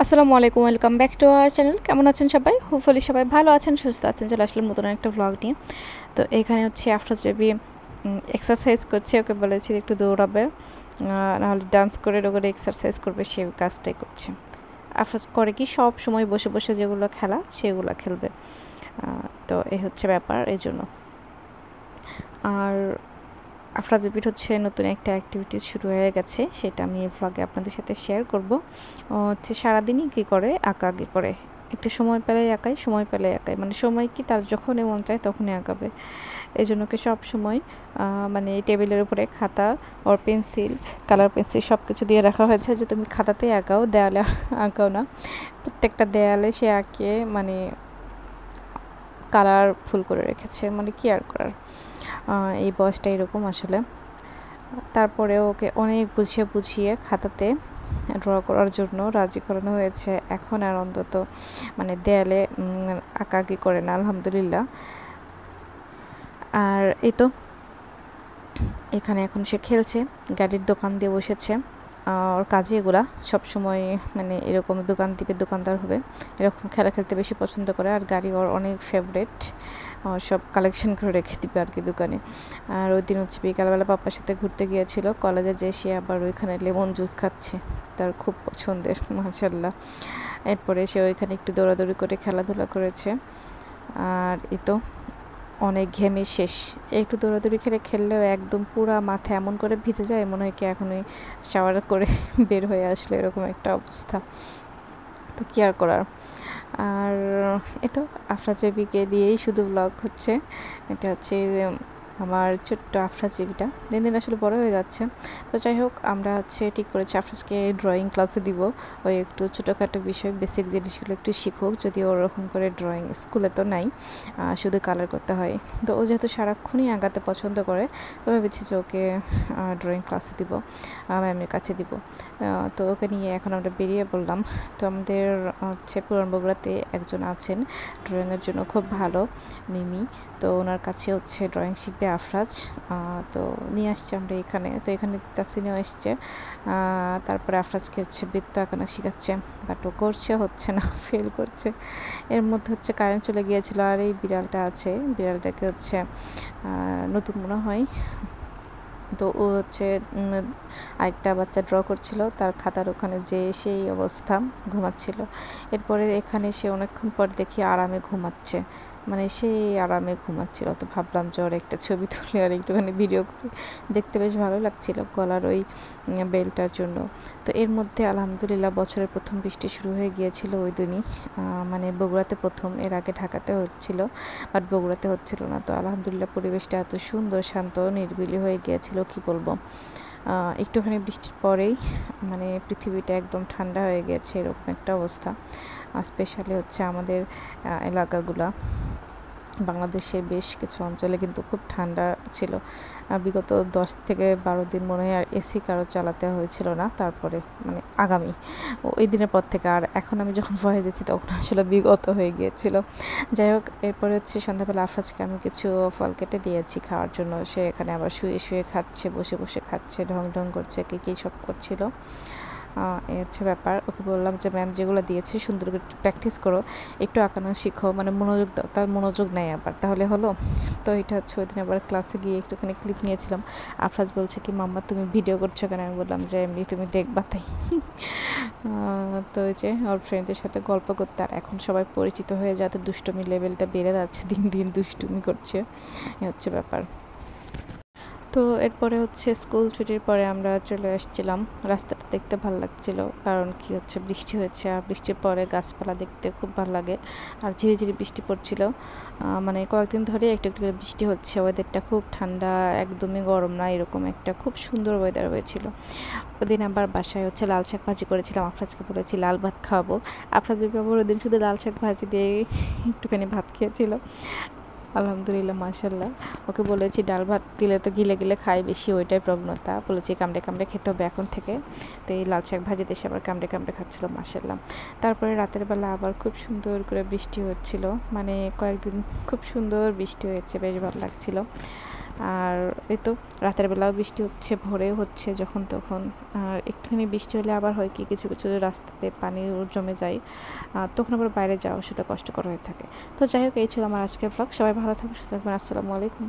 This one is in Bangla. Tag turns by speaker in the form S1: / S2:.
S1: আসসালামু আলাইকুম, welcome back to our channel. কেমন আছেন সবাই? হোপফুলি সবাই ভালো আছেন, সুস্থ আছেন। চলে আসলাম নতুন একটা ভ্লগ নিয়ে। তো এখানে হচ্ছে আফরোজ বেবি এক্সারসাইজ করছে। ওকে বলেছি একটু দৌড়াবে, নাহলে ডান্স করে ওগুলো এক্সারসাইজ করবে, সেই কাজটাই করছে। আফরোজ করে কি সব সময় বসে বসে যেগুলো খেলা সেগুলো খেলবে। তো এই হচ্ছে ব্যাপার, এই জন্য। আর আফরোজ বেবির হচ্ছে নতুন একটা অ্যাক্টিভিটিস শুরু হয়ে গেছে, সেটা আমি এই ভ্লগে আপনাদের সাথে শেয়ার করব। ও হচ্ছে সারাদিনই কী করে, আঁকাআঁকি করে। একটু সময় পেলে আঁকাই, সময় পেলে আঁকাই, মানে সময় কি তার যখনই মন চায় তখনই আঁকাবে। এই জন্য ওকে সব সময় মানে টেবিলের উপরে খাতা ওর পেন্সিল, কালার পেন্সিল সব কিছু দিয়ে রাখা হয়েছে যে তুমি খাতাতেই আঁকাও, দেয়ালে আঁকাও না। প্রত্যেকটা দেয়ালে সে আঁকিয়ে মানে কালারফুল করে রেখেছে, মানে কি আর করার, এই বয়সটা এরকম আসলে। তারপরে ওকে অনেক বুঝিয়ে বুঝিয়ে খাতাতে ড্র করার জন্য রাজি করানো হয়েছে। এখন আর অন্তত মানে দেয়ালে আঁকাআঁকি করে না, আলহামদুলিল্লাহ। আর এই তো এখানে এখন সে খেলছে, গাড়ির দোকান দিয়ে বসেছে। ওর কাজে এগুলা সবসময়, মানে এরকম দোকান দিবে, দোকানদার হবে, এরকম খেলা খেলতে বেশি পছন্দ করে। আর গাড়ি ওর অনেক ফেভারেট, সব কালেকশন করে রেখে দিবে আর কি দোকানে। আর ওই দিন হচ্ছে বিকালবেলা পাপ্পার সাথে ঘুরতে গিয়েছিল কলেজে, যে সে আবার ওইখানে লেমন জুস খাচ্ছে, তার খুব পছন্দের, মাশাল্লাহ। এরপরে সে ওইখানে একটু দৌড়াদৌড়ি করে খেলাধুলা করেছে। আর এই তো অনেক ঘেমে শেষ। একটু দৌড়াদৌড়ি খেললেও একদম পুরা মাথা এমন করে ভিজে যায়, মনে হয় কি এখনই শাওয়ার করে বের হয়ে আসলে, এরকম একটা অবস্থা। তো কি আর করার। আর এই তো আফরাজ বেবিকে দিয়েই শুধু ব্লগ হচ্ছে। এটা হচ্ছে আমার ছোট্ট আফরাজ বেবিটা, দিন দিন আসলে বড় হয়ে যাচ্ছে। তো যাই হোক, আমরা হচ্ছে ঠিক করেছি আফরাজকে ড্রয়িং ক্লাসে দিব। ওই একটু ছোটোখাটো বিষয়, বেসিক জিনিসগুলো একটু শিখুক, যদি ওরকম করে ড্রয়িং স্কুলে তো নাই, শুধু কালার করতে হয়। তো ও যেহেতু সারাক্ষণই আঁকাতে পছন্দ করে, তো ভেবেছি যে ওকে ড্রয়িং ক্লাসে দিব, ম্যামের কাছে দিব। তো ওকে নিয়ে এখন আমরা বেরিয়ে পড়লাম। তো আমাদের হচ্ছে পুরান বগুড়াতে একজন আছেন ড্রয়িংয়ের জন্য খুব ভালো, মিমি। তো ওনার কাছে হচ্ছে ড্রয়িং শিখবে আফরাজ। তো নিয়ে আসছে আমরা এখানে। তো এখানে তাসিনেও এসছে। তারপরে আফরাজকে হচ্ছে বৃত্ত আঁকানো শেখাচ্ছে, বাট ও করছে, হচ্ছে না, ফেল করছে। এর মধ্যে হচ্ছে কারেন্ট চলে গিয়েছিল। আর এই বিড়ালটা আছে, বিড়ালটাকে হচ্ছে নতুন মনে হয়। তো ও হচ্ছে আরেকটা বাচ্চা ড্র করছিল, তার খাতার ওখানে যে সেই অবস্থা, ঘুমাচ্ছিল। এরপরে এখানে সে অনেকক্ষণ পর দেখি আরামে ঘুমাচ্ছে, মানে সেই আরামে ঘুমাচ্ছিল। তো ভাবলাম যে ওর একটা ছবি তুলে আর একটুখানি ভিডিও করে, দেখতে বেশ ভালো লাগছিল গলার ওই বেলটার জন্য। তো এর মধ্যে আলহামদুলিল্লাহ বছরের প্রথম বৃষ্টি শুরু হয়ে গিয়েছিল ওই দিনই, মানে বগুড়াতে প্রথম, এর আগে ঢাকাতে হচ্ছিল, বাট বগুড়াতে হচ্ছিল না। তো আলহামদুলিল্লাহ পরিবেশটা এত সুন্দর, শান্ত, নিরিবিলি হয়ে গিয়েছিল, কি বলবো। একটুখানি বৃষ্টির পরেই মানে পৃথিবীটা একদম ঠান্ডা হয়ে গেছে, এরকম একটা অবস্থা। স্পেশালি হচ্ছে আমাদের এলাকাগুলা, বাংলাদেশের বেশ কিছু অঞ্চলে কিন্তু খুব ঠান্ডা ছিল। বিগত 10 থেকে 12 দিন মনে হয় আর এসি কারো চালাতে হয়েছিল না। তারপরে মানে আগামী ওই দিনের পর থেকে, আর এখন আমি যখন ভয়েস দিচ্ছি তখন আসলে বিগত হয়ে গিয়েছিল। যাই হোক, এরপরে হচ্ছে সন্ধ্যাবেলা আফরাজকে আমি কিছু ফল কেটে দিয়েছি খাওয়ার জন্য। সে এখানে আবার শুয়ে শুয়ে খাচ্ছে, বসে বসে খাচ্ছে, ঢং ঢং করছে, কী সব করছিল। এই হচ্ছে ব্যাপার। ওকে বললাম যে ম্যাম যেগুলো দিয়েছে সুন্দর করে প্র্যাকটিস করো, একটু আঁকানো শিখো, মানে মনোযোগ দাও। তার মনোযোগ নেই আবার, তাহলে হলো। তো এটা হচ্ছে ওই দিন আবার ক্লাসে গিয়ে একটুখানি ক্লিপ নিয়েছিলাম। আফরাজ বলছে কি, মাম্মা তুমি ভিডিও করছো কেন? আমি বললাম যে এমনি তুমি দেখবা তাই। তো ওই যে ওর ফ্রেন্ডদের সাথে গল্প করতে, আর এখন সবাই পরিচিত হয়ে যাতে দুষ্টুমি লেভেলটা বেড়ে যাচ্ছে, দিন দিন দুষ্টুমি করছে, এ হচ্ছে ব্যাপার। তো এরপরে হচ্ছে স্কুল ছুটির পরে আমরা চলে আসছিলাম। রাস্তাটা দেখতে ভালো লাগছিল, কারণ কি হচ্ছে বৃষ্টি হয়েছে, আর বৃষ্টির পরে গাছপালা দেখতে খুব ভালো লাগে। আর ঝিরিঝিরি বৃষ্টি পড়ছিল, মানে কয়েকদিন ধরে একটু একটু করে বৃষ্টি হচ্ছে। ওয়েদারটা খুব ঠান্ডা, একদমই গরম না, এরকম একটা খুব সুন্দর ওয়েদার হয়েছিল। ওদিন আবার বাসায় হচ্ছে লাল শাক ভাজি করেছিলাম। আফরাজকে বলেছি লাল ভাত খাওয়াবো। আফরাজ বেবি আবার ওদিন শুধু লাল শাক ভাজি দিয়ে একটুখানি ভাত খেয়েছিল। আলহামদুলিল্লাহ, মাশাল্লাহ। ওকে বলেছি ডাল ভাত দিলে তো গিলে গিলে খায় বেশি, ওইটাই প্রবণতা। বলেছি কামড়ে কামড়ে খেতে হবে এখন থেকে। তো এই লাল শাক ভাজিতে এসে আবার কামড়ে কামড়ে খাচ্ছিল, মাশাল্লাহ। তারপরে রাতের বেলা আবার খুব সুন্দর করে বৃষ্টি হচ্ছিল, মানে কয়েকদিন খুব সুন্দর বৃষ্টি হয়েছে, বেশ ভালো লাগছিল। আর এই তো রাতের বেলাও বৃষ্টি হচ্ছে, ভোরেও হচ্ছে যখন তখন। আর একটুখানি বৃষ্টি হলে আবার হয় কি, কিছু কিছু রাস্তাতে পানি জমে যায়, তখন আবার বাইরে যাওয়া সেটা কষ্টকর হয়ে থাকে। তো যাই হোক, এই ছিল আমার আজকের ব্লগ। সবাই ভালো থাকবেন, সুস্থ থাকবেন। আসসালামু আলাইকুম।